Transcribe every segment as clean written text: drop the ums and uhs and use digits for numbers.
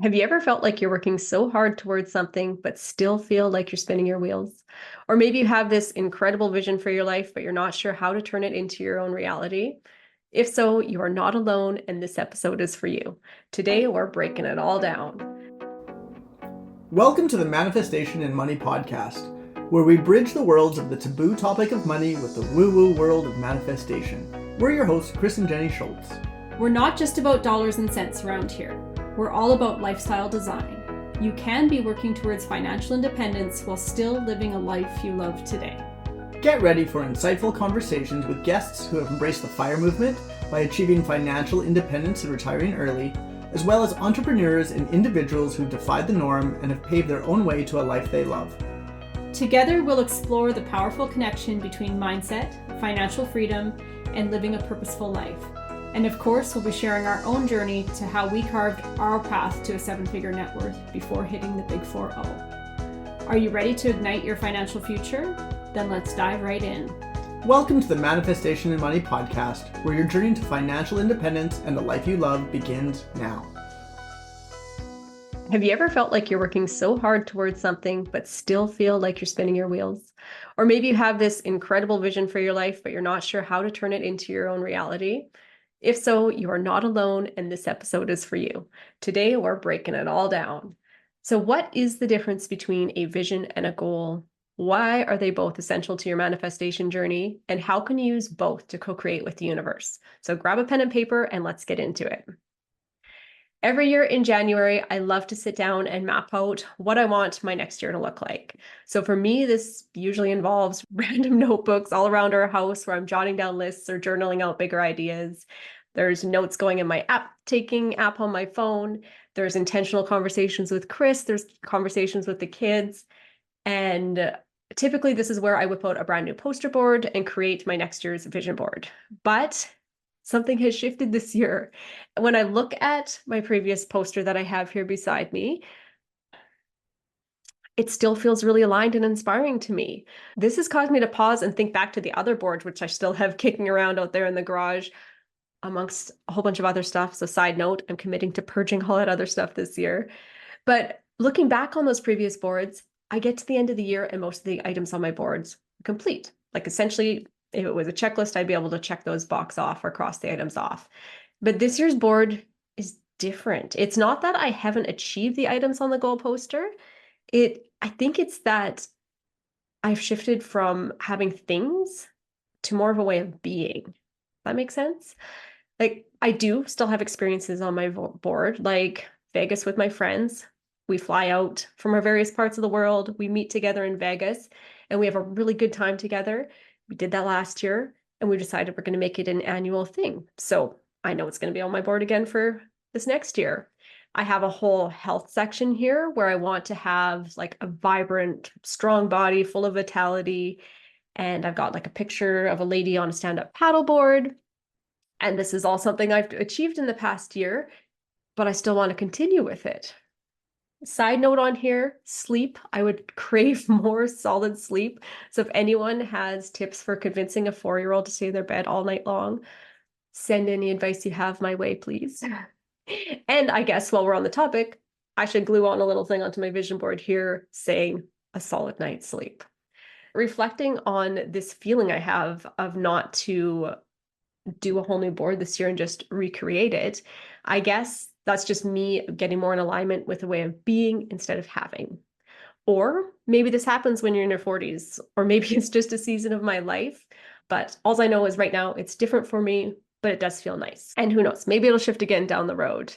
Have you ever felt like you're working so hard towards something, but still feel like you're spinning your wheels? Or maybe you have this incredible vision for your life, but you're not sure how to turn it into your own reality? If so, you are not alone, and this episode is for you. Today, we're breaking it all down. Welcome to the Manifestation and Money podcast, where we bridge the worlds of the taboo topic of money with the woo-woo world of manifestation. We're your hosts, Chris and Jenny Schultz. We're not just about dollars and cents around here. We're all about lifestyle design. You can be working towards financial independence while still living a life you love today. Get ready for insightful conversations with guests who have embraced the FIRE movement by achieving financial independence and retiring early, as well as entrepreneurs and individuals who've defied the norm and have paved their own way to a life they love. Together, we'll explore the powerful connection between mindset, financial freedom, and living a purposeful life. And of course, we'll be sharing our own journey to how we carved our path to a seven-figure net worth before hitting the big 4-0. Are you ready to ignite your financial future? Then let's dive right in. Welcome to the Manifestation and Money podcast, where your journey to financial independence and the life you love begins now. Have you ever felt like you're working so hard towards something, but still feel like you're spinning your wheels? Or maybe you have this incredible vision for your life, but you're not sure how to turn it into your own reality? If so, you are not alone, and this episode is for you. Today, we're breaking it all down. So, what is the difference between a vision and a goal? Why are they both essential to your manifestation journey? And how can you use both to co-create with the universe? So, grab a pen and paper and let's get into it. Every year in January, I love to sit down and map out what I want my next year to look like. So for me, this usually involves random notebooks all around our house where I'm jotting down lists or journaling out bigger ideas. There's notes going in my taking app on my phone. There's intentional conversations with Chris. There's conversations with the kids. And typically this is where I whip out a brand new poster board and create my next year's vision board. But something has shifted this year. When I look at my previous poster that I have here beside me, it still feels really aligned and inspiring to me. This has caused me to pause and think back to the other board, which I still have kicking around out there in the garage amongst a whole bunch of other stuff. So side note, I'm committing to purging all that other stuff this year. But looking back on those previous boards, I get to the end of the year and most of the items on my boards are complete. Like essentially, if it was a checklist, I'd be able to check those boxes off or cross the items off. But this year's board is different. It's not that I haven't achieved the items on the goal poster. I think it's that I've shifted from having things to more of a way of being. That makes sense? Like I do still have experiences on my board, like Vegas with my friends. We fly out from our various parts of the world. We meet together in Vegas and we have a really good time together. We did that last year and we decided we're going to make it an annual thing. So I know it's going to be on my board again for this next year. I have a whole health section here where I want to have like a vibrant, strong body full of vitality. And I've got like a picture of a lady on a stand-up paddleboard. And this is all something I've achieved in the past year, but I still want to continue with it. Side note on here, sleep. I would crave more solid sleep. So if anyone has tips for convincing a 4-year-old to stay in their bed all night long, send any advice you have my way, please. And I guess while we're on the topic, I should glue on a little thing onto my vision board here saying a solid night's sleep. Reflecting on this feeling I have of not to do a whole new board this year and just recreate it, I guess that's just me getting more in alignment with a way of being instead of having. Or maybe this happens when you're in your 40s, or maybe it's just a season of my life. But all I know is right now it's different for me, but it does feel nice. And who knows, maybe it'll shift again down the road.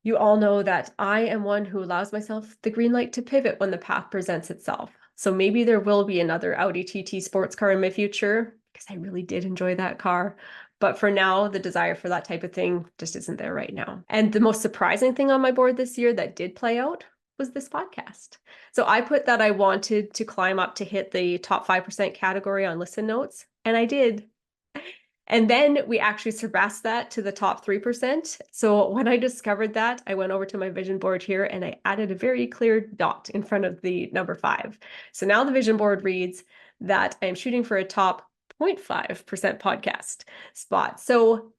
You all know that I am one who allows myself the green light to pivot when the path presents itself. So maybe there will be another Audi TT sports car in my future, because I really did enjoy that car. But for now, the desire for that type of thing just isn't there right now. And the most surprising thing on my board this year that did play out was this podcast. So I put that I wanted to climb up to hit the top 5% category on listen notes, and I did. And then we actually surpassed that to the top 3%. So when I discovered that, I went over to my vision board here and I added a very clear dot in front of the number 5. So now the vision board reads that I am shooting for a top 0.5% podcast spot. So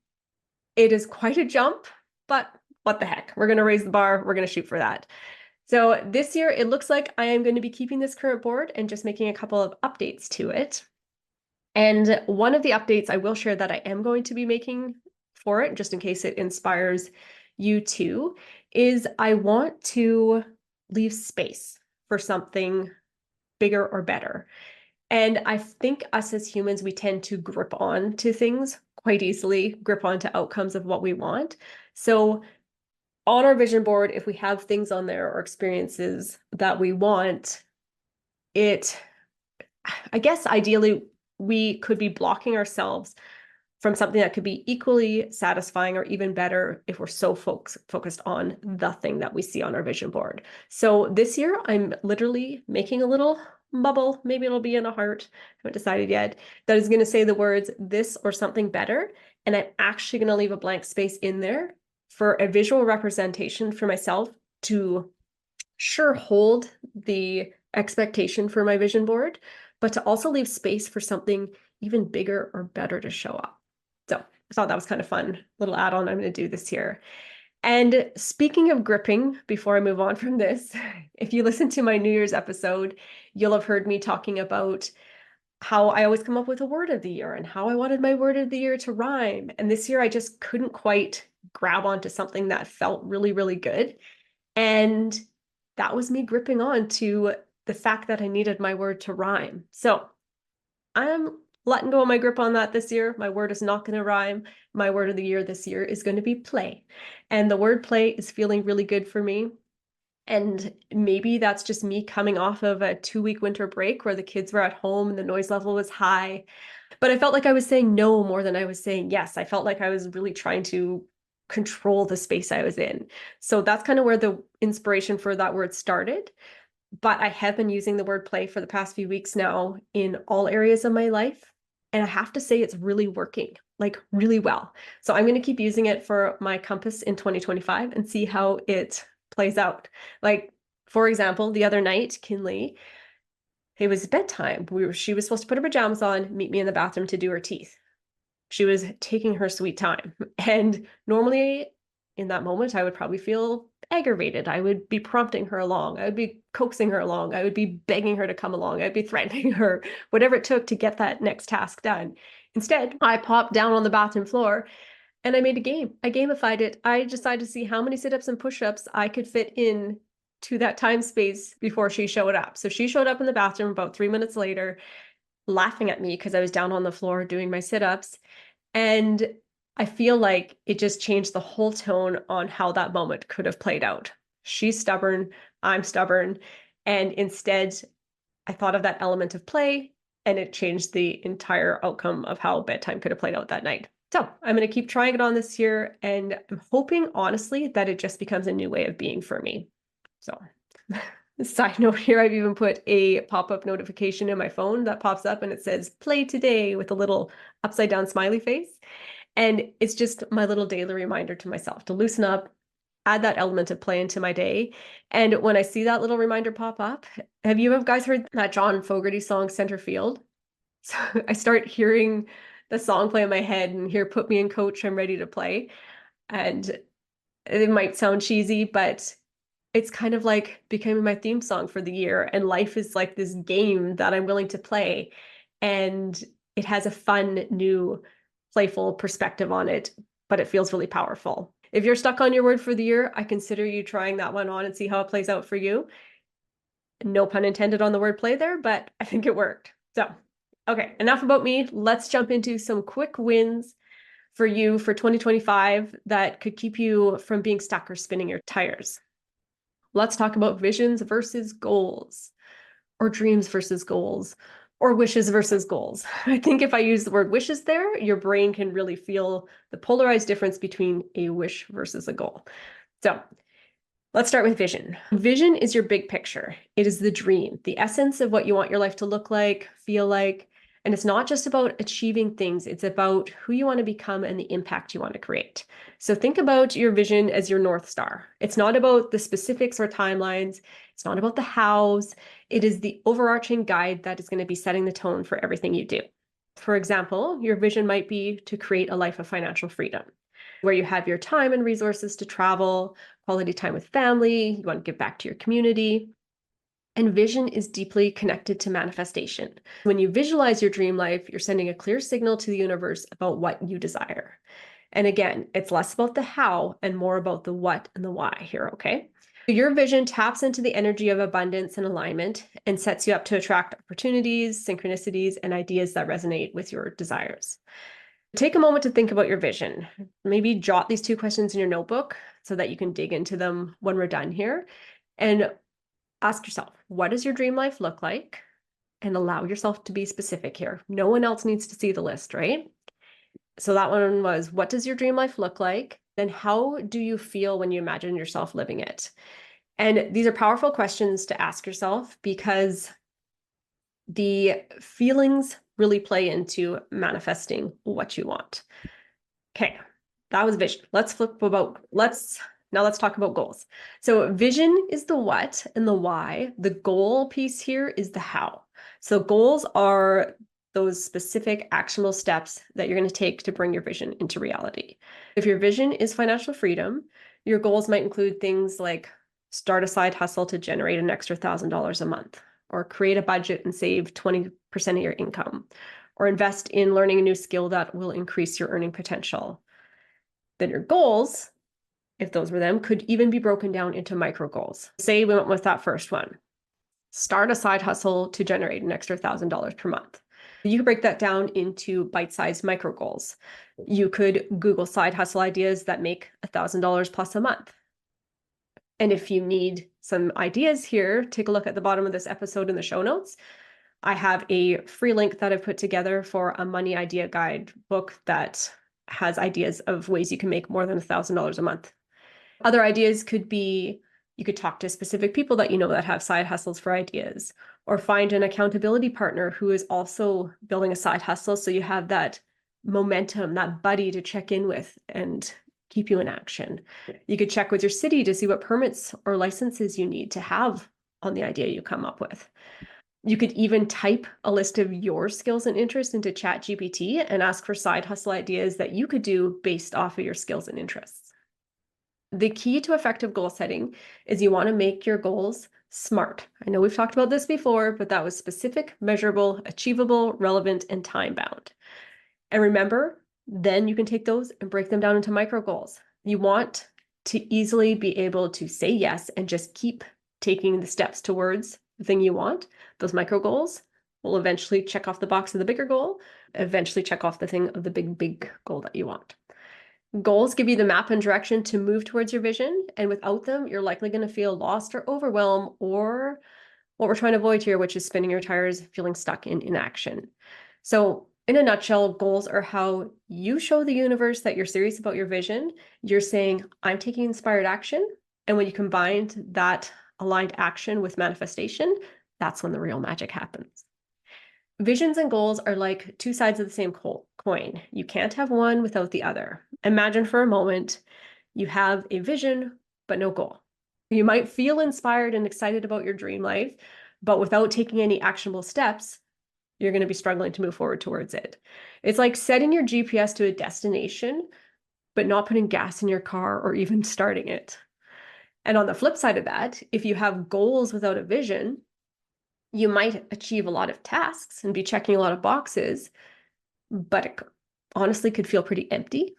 it is quite a jump, but what the heck? We're going to raise the bar. We're going to shoot for that. So this year, it looks like I am going to be keeping this current board and just making a couple of updates to it. And one of the updates I will share that I am going to be making for it, just in case it inspires you too, is I want to leave space for something bigger or better. And I think us as humans, we tend to grip on to things quite easily, grip onto outcomes of what we want. So on our vision board, if we have things on there or experiences that we want, I guess ideally, we could be blocking ourselves from something that could be equally satisfying or even better if we're so focused on the thing that we see on our vision board. So this year, I'm literally making a little bubble. Maybe it'll be in a heart. I haven't decided yet. That is going to say the words this or something better. And I'm actually going to leave a blank space in there for a visual representation for myself to sure hold the expectation for my vision board, but to also leave space for something even bigger or better to show up. So I thought that was kind of fun little add-on I'm going to do this year. And speaking of gripping, before I move on from this, if you listen to my New Year's episode, you'll have heard me talking about how I always come up with a word of the year and how I wanted my word of the year to rhyme. And this year I just couldn't quite grab onto something that felt really, really good. And that was me gripping on to the fact that I needed my word to rhyme. So I'm letting go of my grip on that this year. My word is not going to rhyme. My word of the year this year is going to be play. And the word play is feeling really good for me. And maybe that's just me coming off of a 2-week winter break where the kids were at home and the noise level was high. But I felt like I was saying no more than I was saying yes. I felt like I was really trying to control the space I was in. So that's kind of where the inspiration for that word started. But I have been using the word play for the past few weeks now in all areas of my life. And I have to say it's really working, like really well. So I'm going to keep using it for my compass in 2025 and see how it plays out. Like, for example, the other night, Kinley, it was bedtime. She was supposed to put her pajamas on, meet me in the bathroom to do her teeth. She was taking her sweet time. And normally in that moment, I would probably feel aggravated. I would be prompting her along. I would be coaxing her along. I would be begging her to come along. I'd be threatening her, whatever it took to get that next task done. Instead, I popped down on the bathroom floor and I made a game. I gamified it. I decided to see how many sit-ups and push-ups I could fit in to that time space before she showed up. So she showed up in the bathroom about 3 minutes later, laughing at me because I was down on the floor doing my sit-ups. And I feel like it just changed the whole tone on how that moment could have played out. She's stubborn, I'm stubborn. And instead, I thought of that element of play and it changed the entire outcome of how bedtime could have played out that night. So I'm going to keep trying it on this year. And I'm hoping, honestly, that it just becomes a new way of being for me. So side note here, I've even put a pop-up notification in my phone that pops up and it says play today with a little upside down smiley face. And it's just my little daily reminder to myself to loosen up, add that element of play into my day. And when I see that little reminder pop up, have you guys heard that John Fogerty song, Center Field? So I start hearing the song play in my head and here, put me in coach, I'm ready to play. And it might sound cheesy, but it's kind of like becoming my theme song for the year. And life is like this game that I'm willing to play. And it has a fun, new, playful perspective on it, but it feels really powerful. If you're stuck on your word for the year, I consider you trying that one on and see how it plays out for you. No pun intended on the word play there, but I think it worked. So, okay, enough about me. Let's jump into some quick wins for you for 2025 that could keep you from being stuck or spinning your tires. Let's talk about visions versus goals, or dreams versus goals, or wishes versus goals. I think if I use the word wishes there, your brain can really feel the polarized difference between a wish versus a goal. So let's start with vision. Vision is your big picture. It is the dream, the essence of what you want your life to look like, feel like. And it's not just about achieving things, it's about who you want to become and the impact you want to create. So think about your vision as your North Star. It's not about the specifics or timelines. It's not about the hows. It is the overarching guide that is going to be setting the tone for everything you do. For example, your vision might be to create a life of financial freedom. where you have your time and resources to travel, quality time with family, you want to give back to your community. And vision is deeply connected to manifestation. When you visualize your dream life, you're sending a clear signal to the universe about what you desire. And again, it's less about the how and more about the what and the why here, okay? Your vision taps into the energy of abundance and alignment and sets you up to attract opportunities, synchronicities, and ideas that resonate with your desires. Take a moment to think about your vision. Maybe jot these 2 questions in your notebook so that you can dig into them when we're done here. And ask yourself, what does your dream life look like? And allow yourself to be specific here. No one else needs to see the list, right? So that one was, what does your dream life look like? Then how do you feel when you imagine yourself living it? And these are powerful questions to ask yourself because the feelings really play into manifesting what you want. Okay, that was vision. Now let's talk about goals. So vision is the what and the why. The goal piece here is the how. So goals are those specific actionable steps that you're going to take to bring your vision into reality. If your vision is financial freedom, your goals might include things like start a side hustle to generate an extra $1,000 a month, or create a budget and save 20% of your income, or invest in learning a new skill that will increase your earning potential. Then your goals, if those were them, could even be broken down into micro goals. Say we went with that first one. Start a side hustle to generate an extra $1,000 per month. You could break that down into bite-sized micro goals. You could Google side hustle ideas that make $1,000 plus a month. And if you need some ideas here, take a look at the bottom of this episode in the show notes. I have a free link that I've put together for a money idea guide book that has ideas of ways you can make more than $1,000 a month. Other ideas could be, you could talk to specific people that you know that have side hustles for ideas, or find an accountability partner who is also building a side hustle. So you have that momentum, that buddy to check in with and keep you in action. You could check with your city to see what permits or licenses you need to have on the idea you come up with. You could even type a list of your skills and interests into ChatGPT and ask for side hustle ideas that you could do based off of your skills and interests. The key to effective goal setting is you want to make your goals SMART. I know we've talked about this before, but that was specific, measurable, achievable, relevant, and time-bound. And remember, then you can take those and break them down into micro goals. You want to easily be able to say yes and just keep taking the steps towards the thing you want. Those micro goals will eventually check off the box of the bigger goal, eventually check off the thing of the big goal that you want. Goals give you the map and direction to move towards your vision, and without them, you're likely going to feel lost or overwhelmed, or what we're trying to avoid here, which is spinning your tires, feeling stuck in inaction. So in a nutshell, goals are how you show the universe that you're serious about your vision. You're saying, I'm taking inspired action. And when you combine that aligned action with manifestation, that's when the real magic happens. Visions and goals are like 2 sides of the same coin. You can't have one without the other. Imagine for a moment, you have a vision, but no goal. You might feel inspired and excited about your dream life, but without taking any actionable steps, you're going to be struggling to move forward towards it. It's like setting your GPS to a destination, but not putting gas in your car or even starting it. And on the flip side of that, if you have goals without a vision, you might achieve a lot of tasks and be checking a lot of boxes, but it honestly could feel pretty empty.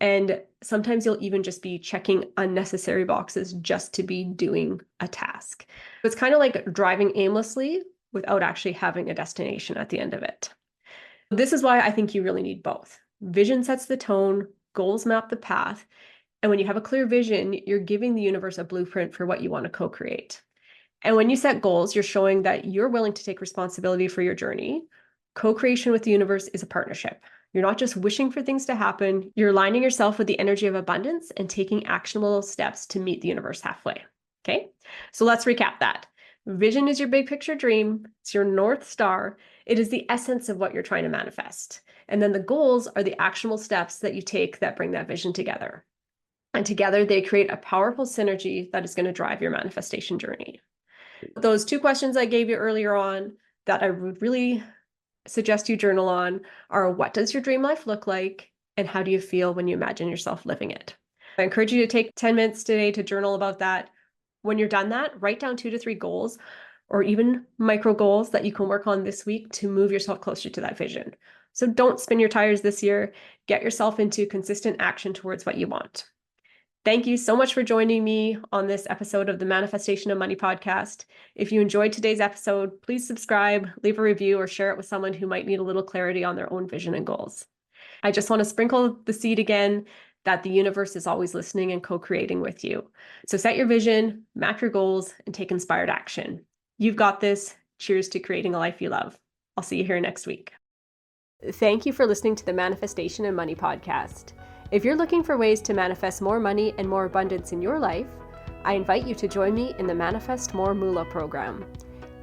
And sometimes you'll even just be checking unnecessary boxes just to be doing a task. It's kind of like driving aimlessly without actually having a destination at the end of it. This is why I think you really need both. Vision sets the tone, goals map the path, and when you have a clear vision, you're giving the universe a blueprint for what you want to co-create. And when you set goals, you're showing that you're willing to take responsibility for your journey. Co-creation with the universe is a partnership. You're not just wishing for things to happen, you're aligning yourself with the energy of abundance and taking actionable steps to meet the universe halfway. Okay, so let's recap that. Vision is your big picture dream. It's your North Star. It is the essence of what you're trying to manifest. And then the goals are the actionable steps that you take that bring that vision together. And together they create a powerful synergy that is going to drive your manifestation journey. Those 2 questions I gave you earlier on that I would really suggest you journal on are, what does your dream life look like? And how do you feel when you imagine yourself living it? I encourage you to take 10 minutes today to journal about that. When you're done that, write down 2 to 3 goals or even micro goals that you can work on this week to move yourself closer to that vision. So don't spin your tires this year. Get yourself into consistent action towards what you want. Thank you so much for joining me on this episode of the Manifestation of Money podcast. If you enjoyed today's episode, please subscribe, leave a review, or share it with someone who might need a little clarity on their own vision and goals. I just want to sprinkle the seed again that the universe is always listening and co-creating with you. So set your vision, map your goals, and take inspired action. You've got this. Cheers to creating a life you love. I'll see you here next week. Thank you for listening to the Manifestation and Money podcast. If you're looking for ways to manifest more money and more abundance in your life, I invite you to join me in the Manifest More Moolah program.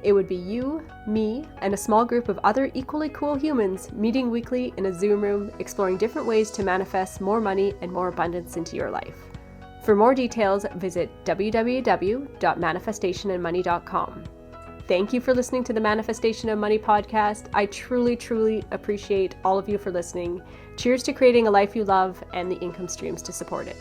It would be you, me, and a small group of other equally cool humans meeting weekly in a Zoom room, exploring different ways to manifest more money and more abundance into your life. For more details, visit www.manifestationandmoney.com. Thank you for listening to the Manifestation of Money podcast. I truly, truly appreciate all of you for listening. Cheers to creating a life you love and the income streams to support it.